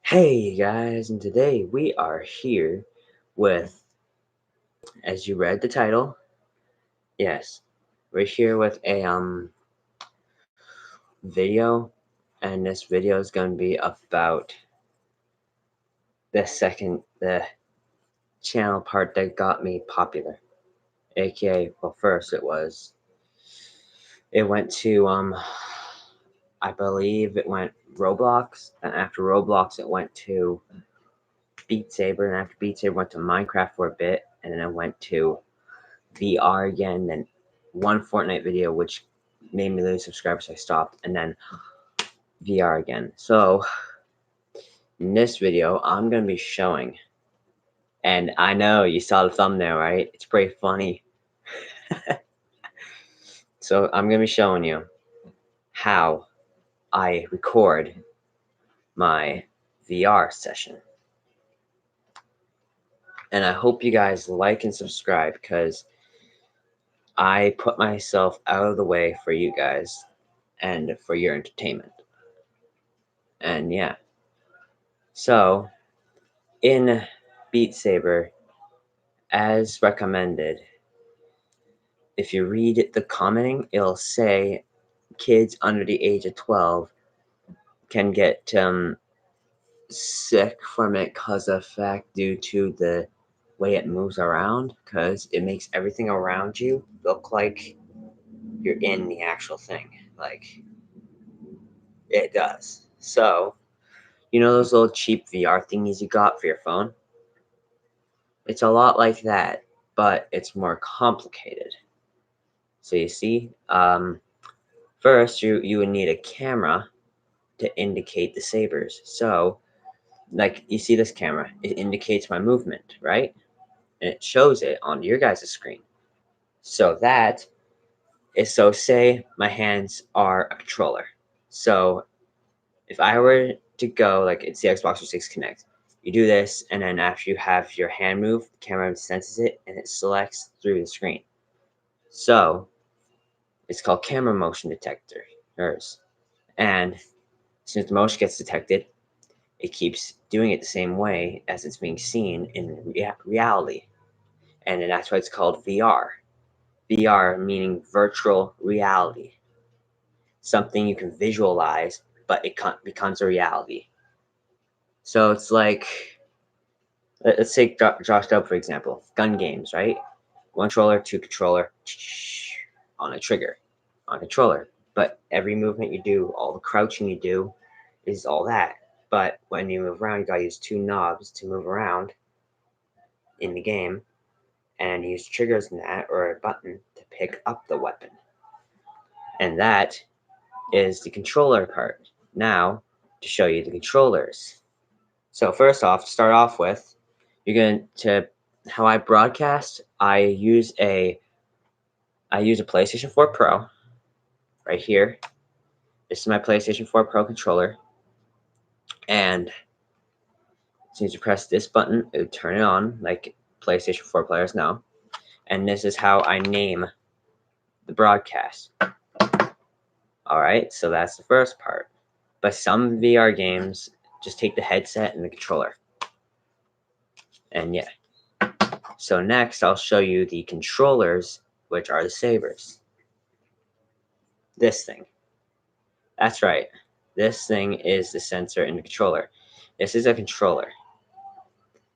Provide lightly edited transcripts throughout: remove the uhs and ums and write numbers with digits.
Hey guys, and today we are here with, as you read the title, yes, we're here with a video, and this video is going to be about the channel part that got me popular, aka, well, first it went to I believe it went Roblox, and after Roblox it went to Beat Saber, and after Beat Saber went to Minecraft for a bit, and then it went to VR again, then one Fortnite video, which made me lose subscribers, so I stopped, and then VR again. So in this video, I'm gonna be showing, and I know you saw the thumbnail, right? It's pretty funny. So I'm gonna be showing you how I record my VR session. And I hope you guys like and subscribe because I put myself out of the way for you guys and for your entertainment. And yeah. So in Beat Saber, as recommended, if you read the commenting, it'll say kids under the age of 12 can get sick from it because of fact due to the way it moves around, because it makes everything around you look like you're in the actual thing. Like, it does. So, you know those little cheap VR thingies you got for your phone? It's a lot like that, but it's more complicated. So you see, first you would need a camera to indicate the sabers. So, like, you see this camera, it indicates my movement, right? And it shows it on your guys' screen. So say my hands are a controller. So if I were to go, like, it's the Xbox 360 Connect, you do this, and then after you have your hand move, the camera senses it and it selects through the screen. So it's called camera motion detectors. And since the motion gets detected, it keeps doing it the same way as it's being seen in reality. And that's why it's called VR. VR meaning virtual reality. Something you can visualize, but it becomes a reality. So it's like, let's take Josh Dub, for example. Gun games, right? One controller, two controller, on a trigger, on a controller. But every movement you do, all the crouching you do, is all that. But when you move around, you gotta use two knobs to move around in the game, and use triggers in that or a button to pick up the weapon. And that is the controller part. Now, to show you the controllers. So first off, to start off with, you're going to how I broadcast. I use a PlayStation 4 Pro right here. This is my PlayStation 4 Pro controller, and as soon as you press this button, it would turn it on like PlayStation 4 players know. And this is how I name the broadcast. Alright, so that's the first part. But some VR games just take the headset and the controller. And yeah. So next, I'll show you the controllers, which are the sabers. This thing. That's right. This thing is the sensor in the controller. This is a controller.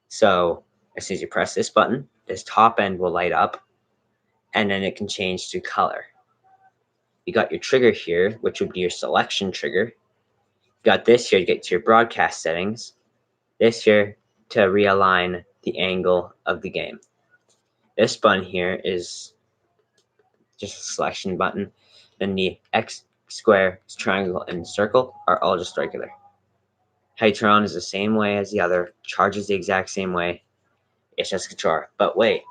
So as soon as you press this button, this top end will light up, and then it can change to color. You got your trigger here, which would be your selection trigger. You got this here to get to your broadcast settings. This here to realign the angle of the game. This button here is just a selection button. Then the X, square, triangle, and circle are all just regular. How you turn on is the same way as the other, charges the exact same way. It's just a controller. But wait,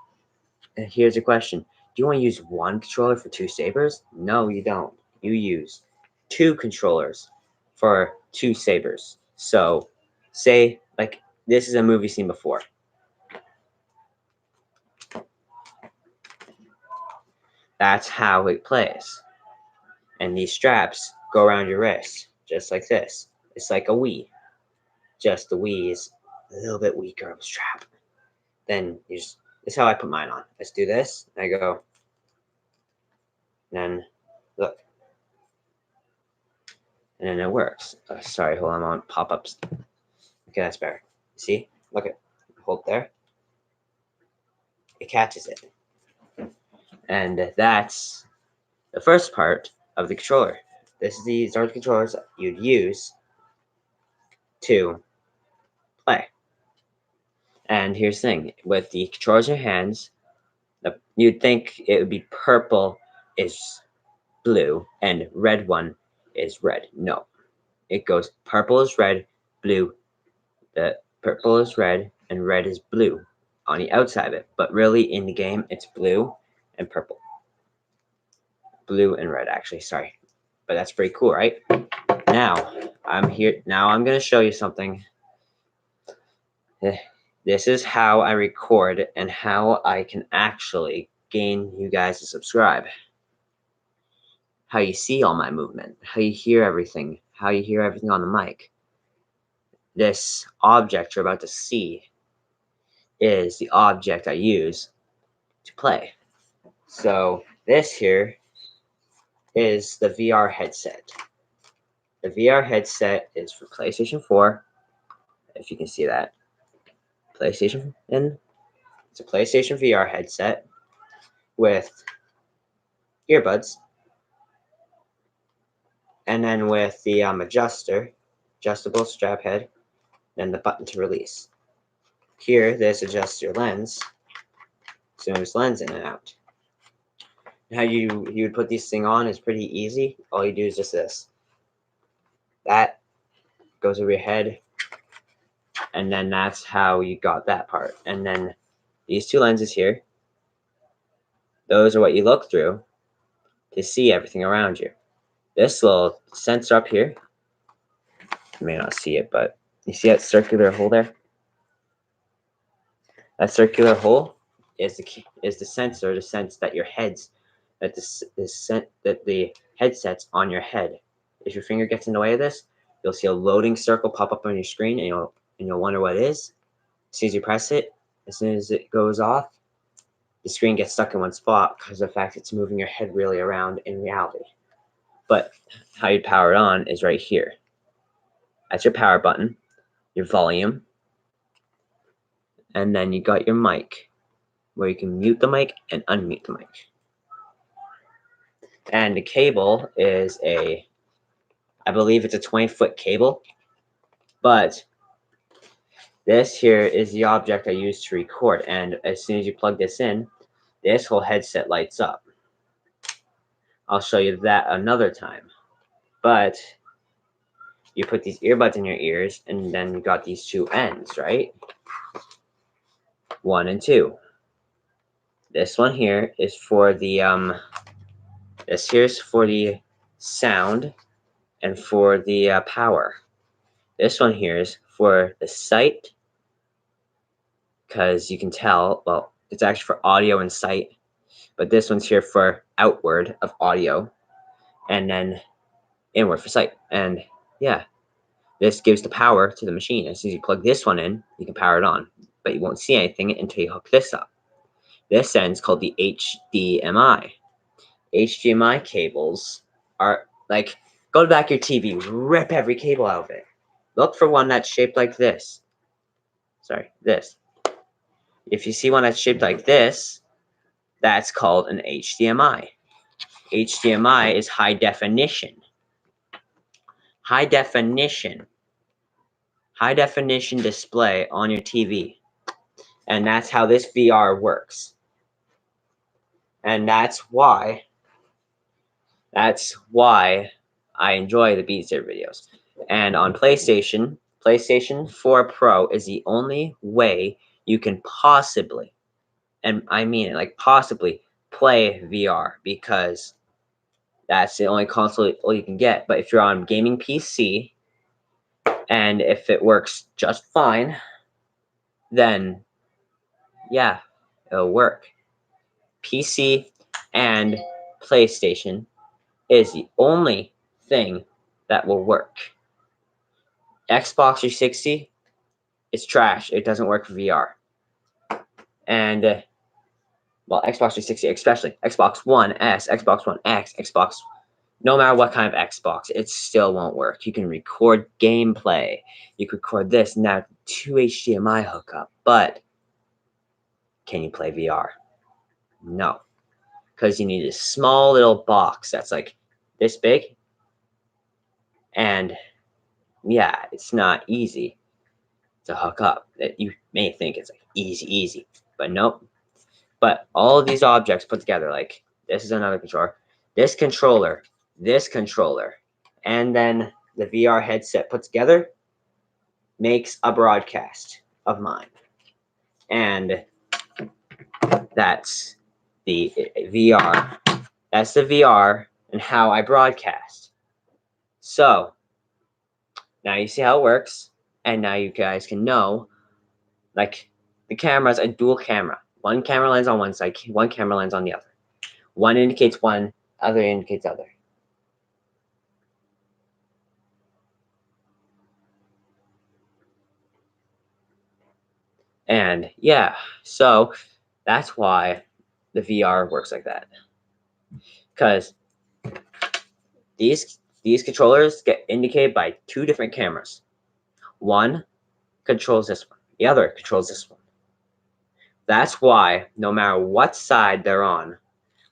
here's a question. Do you want to use one controller for two sabers? No, you don't. You use two controllers for two sabers. So, say, like, this is a movie scene before. That's how it plays. And these straps go around your wrist, just like this. It's like a Wii. just the Wii is a little bit weaker of a strap. Then you just, this is how I put mine on. Let's do this. And I go, and then look, and then it works. Sorry, hold on, I'm on pop-ups. Okay, that's better. See, look at, hold there. It catches it, and that's the first part of the controller. These are the controllers you'd use to play. And here's the thing: with the controllers in your hands, you'd think it would be purple is blue and red one is red. No, it goes purple is red, blue. The purple is red and red is blue on the outside of it. But really, in the game, it's blue and purple. Blue and red, actually. Sorry, but that's pretty cool, right? Now I'm here. Now I'm gonna show you something. This is how I record and how I can actually gain you guys to subscribe. How you see all my movement, how you hear everything on the mic. This object you're about to see is the object I use to play. So this here is the VR headset. The VR headset is for PlayStation 4, if you can see that. PlayStation, and it's a PlayStation VR headset with earbuds, and then with the adjustable strap head, and the button to release. Here, this adjusts your lens, so moves lens in and out. How you would put this thing on is pretty easy. All you do is just this. That goes over your head, and then that's how you got that part. And then these two lenses here, those are what you look through to see everything around you. This little sensor up here, you may not see it, but you see that circular hole there? That circular hole is the sensor to sense that your head's that the headset's on your head. If your finger gets in the way of this, you'll see a loading circle pop up on your screen, and you'll wonder what it is. As soon as you press it, as soon as it goes off, the screen gets stuck in one spot because of the fact it's moving your head really around in reality. But how you power it on is right here. That's your power button, your volume, and then you got your mic, where you can mute the mic and unmute the mic. And the cable is I believe it's a 20-foot cable, but this here is the object I use to record, and as soon as you plug this in, this whole headset lights up. I'll show you that another time. But you put these earbuds in your ears, and then you got these two ends, right? 1 and 2. This one here is for the this here's for the sound and for the power. This one here is for the sight, because you can tell, well, it's actually for audio and sight, but this one's here for outward of audio, and then inward for sight. And yeah, this gives the power to the machine. As soon as you plug this one in, you can power it on, but you won't see anything until you hook this up. This end's called the HDMI. HDMI cables are like, go to back your TV, rip every cable out of it. Look for one that's shaped like this. Sorry, this. If you see one that's shaped like this, that's called an HDMI. HDMI is high definition. High definition display on your TV. And that's how this VR works. And that's why I enjoy the Beat Saber videos. And on PlayStation 4 Pro is the only way you can possibly, and I mean it, like possibly, play VR, because that's the only console you can get. But if you're on gaming PC, and if it works just fine, then yeah, it'll work. PC and PlayStation is the only thing that will work. Xbox 360 is trash. It doesn't work for VR. And well, Xbox 360, especially Xbox One S, Xbox One X, Xbox, no matter what kind of Xbox, it still won't work. You can record gameplay. You could record this and that, 2 HDMI hookup, but can you play VR? No, because you need a small little box that's like this big, and yeah, it's not easy to hook up. You may think it's like easy, but nope. But all of these objects put together, like this is another controller, this controller, and then the VR headset put together makes a broadcast of mine. And that's the VR. That's the VR and how I broadcast. So now you see how it works, and now you guys can know, like, the camera is a dual camera. One camera lens on one side, one camera lens on the other. One indicates one, other indicates other. And yeah, so that's why the VR works like that. Because these controllers get indicated by two different cameras. One controls this one, the other controls this one. That's why no matter what side they're on,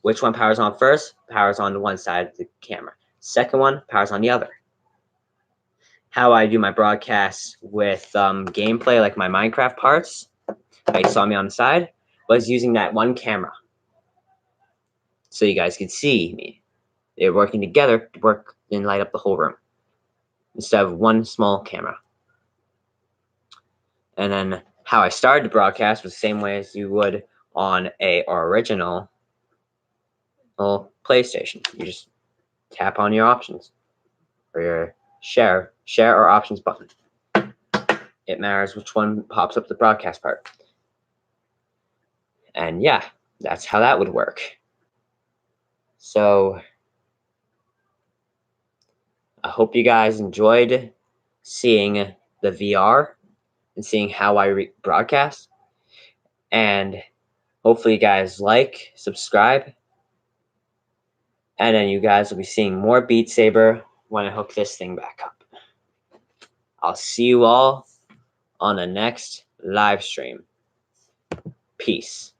which one powers on first, powers on one side of the camera. Second one powers on the other. How I do my broadcasts with gameplay, like my Minecraft parts, like you saw me on the side, was using that one camera. So you guys could see me. They're working together to work and light up the whole room instead of one small camera. And then how I started the broadcast was the same way as you would on a original PlayStation. You just tap on your options or your share or options button. It matters which one pops up the broadcast part. And yeah, that's how that would work. So I hope you guys enjoyed seeing the VR and seeing how I broadcast. And hopefully you guys like, subscribe, and then you guys will be seeing more Beat Saber when I hook this thing back up. I'll see you all on the next live stream. Peace.